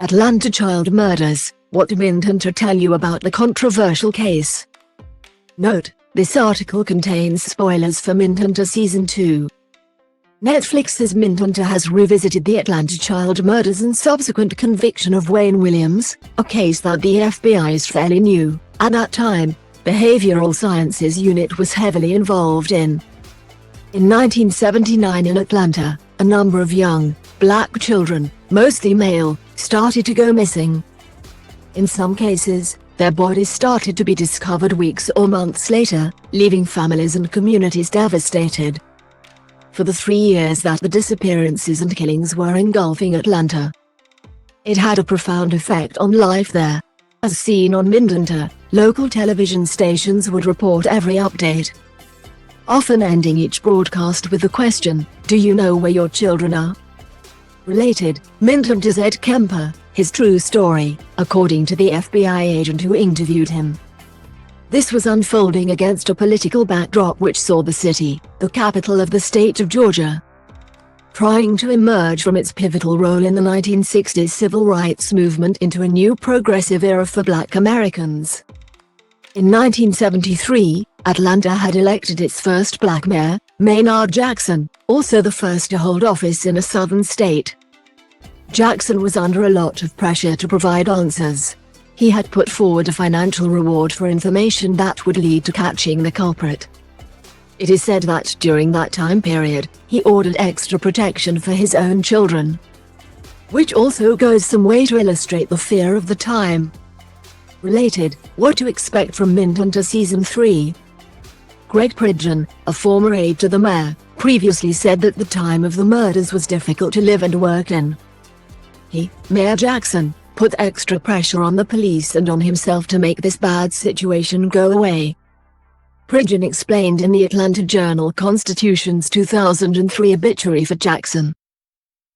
Atlanta child murders. What did Mindhunter tell you about the controversial case? Note: this article contains spoilers for Mindhunter Season 2. Netflix's Mindhunter has revisited the Atlanta child murders and subsequent conviction of Wayne Williams, a case that the FBI is fairly new. At that time, Behavioural Sciences Unit was heavily involved in. In 1979 in Atlanta, a number of young, black children, mostly male, started to go missing. In some cases, their bodies started to be discovered weeks or months later, leaving families and communities devastated. For the 3 years that the disappearances and killings were engulfing Atlanta, it had a profound effect on life there. As seen on Mindhunter, local television stations would report every update, often ending each broadcast with the question, "Do you know where your children are?" Related, Mindhunter's Ed Kemper, his true story, according to the FBI agent who interviewed him. This was unfolding against a political backdrop which saw the city, the capital of the state of Georgia, trying to emerge from its pivotal role in the 1960s civil rights movement into a new progressive era for Black Americans. In 1973, Atlanta had elected its first black mayor, Maynard Jackson, also the first to hold office in a southern state. Jackson was under a lot of pressure to provide answers. He had put forward a financial reward for information that would lead to catching the culprit. It is said that during that time period, he ordered extra protection for his own children, which also goes some way to illustrate the fear of the time. Related, what to expect from Mindhunter Season 3. Greg Pridgeon, a former aide to the mayor, previously said that the time of the murders was difficult to live and work in. Mayor Jackson, put extra pressure on the police and on himself to make this bad situation go away. Pridgeon explained in the Atlanta Journal-Constitution's 2003 obituary for Jackson.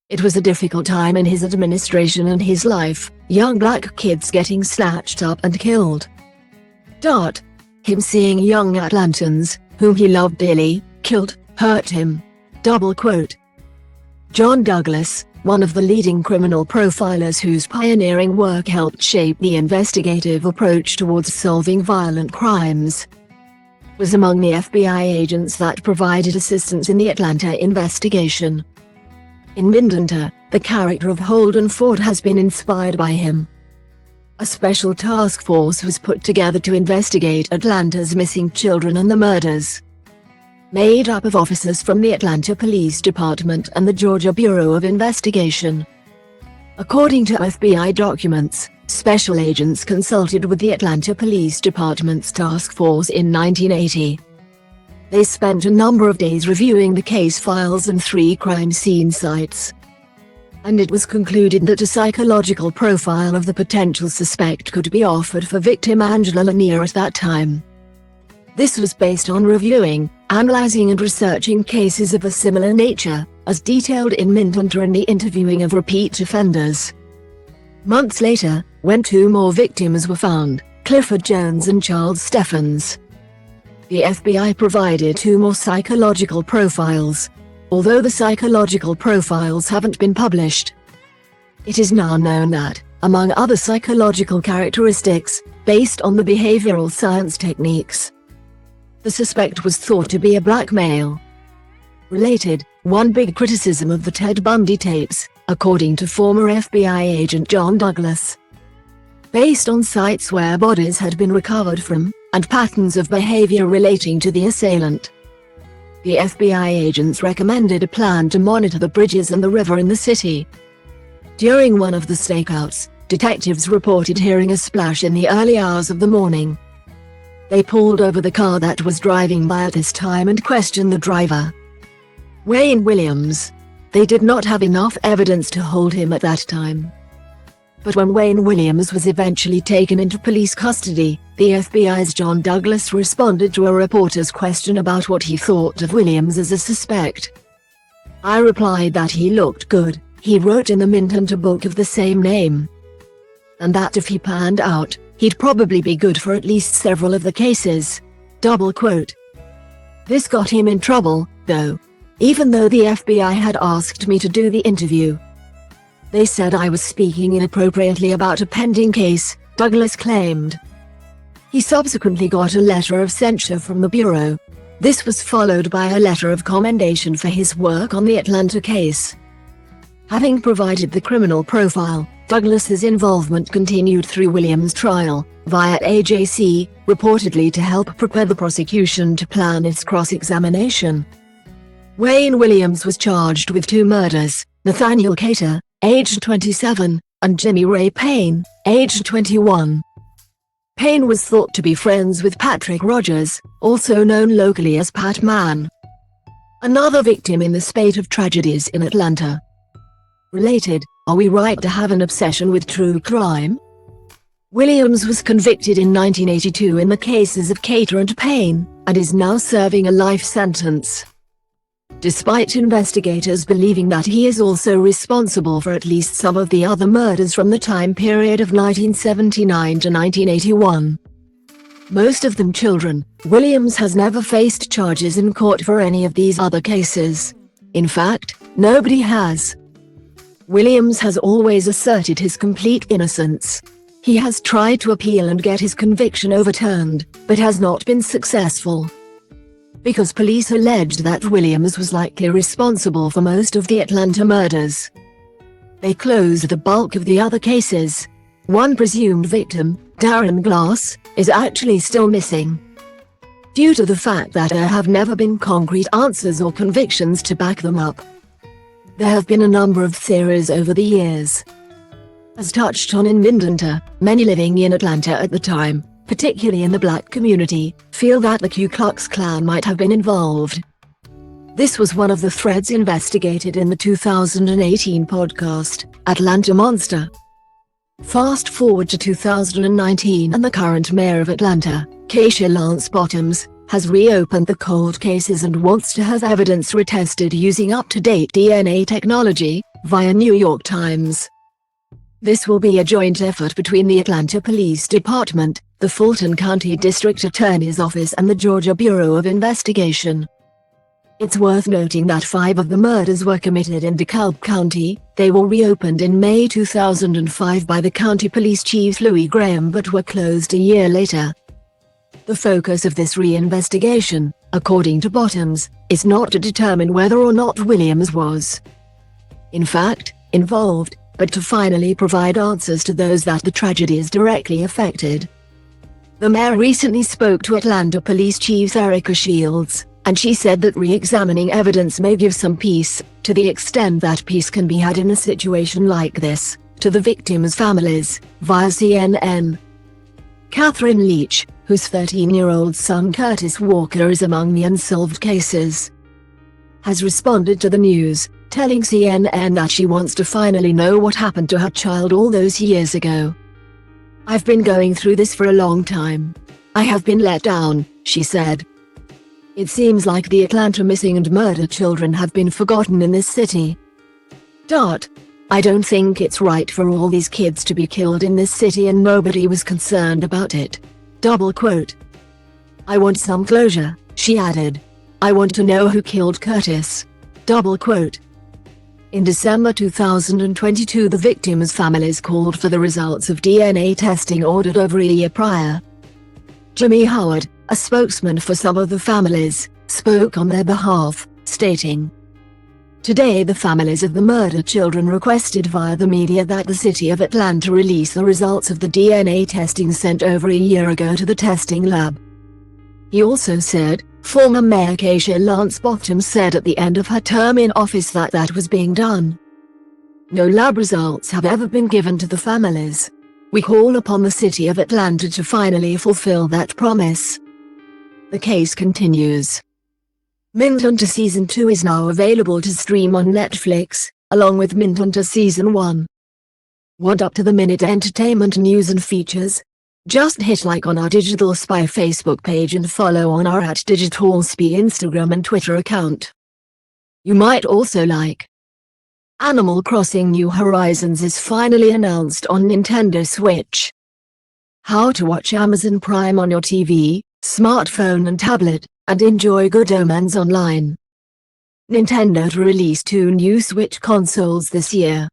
It was a difficult time in his administration and his life, young black kids getting snatched up and killed. Him seeing young Atlantans, whom he loved dearly, killed, hurt him. John Douglas, one of the leading criminal profilers whose pioneering work helped shape the investigative approach towards solving violent crimes, was among the FBI agents that provided assistance in the Atlanta investigation. In Mindhunter, the character of Holden Ford has been inspired by him. A special task force was put together to investigate Atlanta's missing children and the murders, made up of officers from the Atlanta Police Department and the Georgia Bureau of Investigation. According to FBI documents, special agents consulted with the Atlanta Police Department's task force in 1980. They spent a number of days reviewing the case files and 3 crime scene sites, and it was concluded that a psychological profile of the potential suspect could be offered for victim Angela Lanier at that time. This was based on reviewing, analyzing and researching cases of a similar nature, as detailed in Mindhunter, and the interviewing of repeat offenders. Months later, when 2 more victims were found, Clifford Jones and Charles Stephens, the FBI provided 2 more psychological profiles. Although the psychological profiles haven't been published, it is now known that, among other psychological characteristics, based on the behavioral science techniques, the suspect was thought to be a black male. Related, one big criticism of the Ted Bundy tapes, according to former FBI agent John Douglas, based on sites where bodies had been recovered from, and patterns of behavior relating to the assailant. The FBI agents recommended a plan to monitor the bridges and the river in the city. During one of the stakeouts, detectives reported hearing a splash in the early hours of the morning. They pulled over the car that was driving by at this time and questioned the driver, Wayne Williams. They did not have enough evidence to hold him at that time. But when Wayne Williams was eventually taken into police custody, the FBI's John Douglas responded to a reporter's question about what he thought of Williams as a suspect. "I replied that he looked good," he wrote in the Mindhunter book of the same name, "and that if he panned out, he'd probably be good for at least several of the cases." This got him in trouble, though. Even though the FBI had asked me to do the interview, They said I was speaking inappropriately about a pending case, Douglas claimed. He subsequently got a letter of censure from the Bureau. This was followed by a letter of commendation for his work on the Atlanta case. Having provided the criminal profile, Douglas's involvement continued through Williams' trial, via AJC, reportedly to help prepare the prosecution to plan its cross-examination. Wayne Williams was charged with 2 murders, Nathaniel Cater, aged 27, and Jimmy Ray Payne, aged 21. Payne was thought to be friends with Patrick Rogers, also known locally as Pat Man, another victim in the spate of tragedies in Atlanta. Related, are we right to have an obsession with true crime? Williams was convicted in 1982 in the cases of Cater and Payne, and is now serving a life sentence. Despite investigators believing that he is also responsible for at least some of the other murders from the time period of 1979 to 1981. Most of them children, Williams has never faced charges in court for any of these other cases. In fact, nobody has. Williams has always asserted his complete innocence. He has tried to appeal and get his conviction overturned, but has not been successful. Because police alleged that Williams was likely responsible for most of the Atlanta murders. They closed the bulk of the other cases. One presumed victim, Darren Glass, is actually still missing. Due to the fact that there have never been concrete answers or convictions to back them up. There have been a number of theories over the years. As touched on in Mindhunter, many living in Atlanta at the time, particularly in the black community, feel that the Ku Klux Klan might have been involved. This was one of the threads investigated in the 2018 podcast, Atlanta Monster. Fast forward to 2019 and the current mayor of Atlanta, Keisha Lance Bottoms, has reopened the cold cases and wants to have evidence retested using up-to-date DNA technology, via New York Times. This will be a joint effort between the Atlanta Police Department, the Fulton County District Attorney's Office and the Georgia Bureau of Investigation. It's worth noting that 5 of the murders were committed in DeKalb County. They were reopened in May 2005 by the county police chief Louis Graham but were closed a year later. The focus of this reinvestigation, according to Bottoms, is not to determine whether or not Williams was, in fact, involved, but to finally provide answers to those that the tragedy is directly affected. The mayor recently spoke to Atlanta Police Chief Erica Shields, and she said that re-examining evidence may give some peace, to the extent that peace can be had in a situation like this, to the victims' families, via CNN. Catherine Leach, whose 13-year-old son Curtis Walker is among the unsolved cases, has responded to the news, telling CNN that she wants to finally know what happened to her child all those years ago. "I've been going through this for a long time. I have been let down," she said. "It seems like the Atlanta missing and murdered children have been forgotten in this city. I don't think it's right for all these kids to be killed in this city and nobody was concerned about it." "I want some closure," she added. "I want to know who killed Curtis." In December 2022, the victims' families called for the results of DNA testing ordered over a year prior. Jimmy Howard, a spokesman for some of the families, spoke on their behalf, stating, "Today the families of the murdered children requested via the media that the city of Atlanta release the results of the DNA testing sent over a year ago to the testing lab." He also said, former Mayor Keisha Lance Bottoms said at the end of her term in office that was being done. "No lab results have ever been given to the families. We call upon the city of Atlanta to finally fulfill that promise." The case continues. Mindhunter Season 2 is now available to stream on Netflix, along with Mindhunter Season 1. Want up-to-the-minute entertainment news and features? Just hit like on our Digital Spy Facebook page and follow on our @DigitalSpy Instagram and Twitter account. You might also like Animal Crossing New Horizons is finally announced on Nintendo Switch. How to watch Amazon Prime on your TV, smartphone and tablet, and enjoy Good Omens online. Nintendo to release 2 new Switch consoles this year.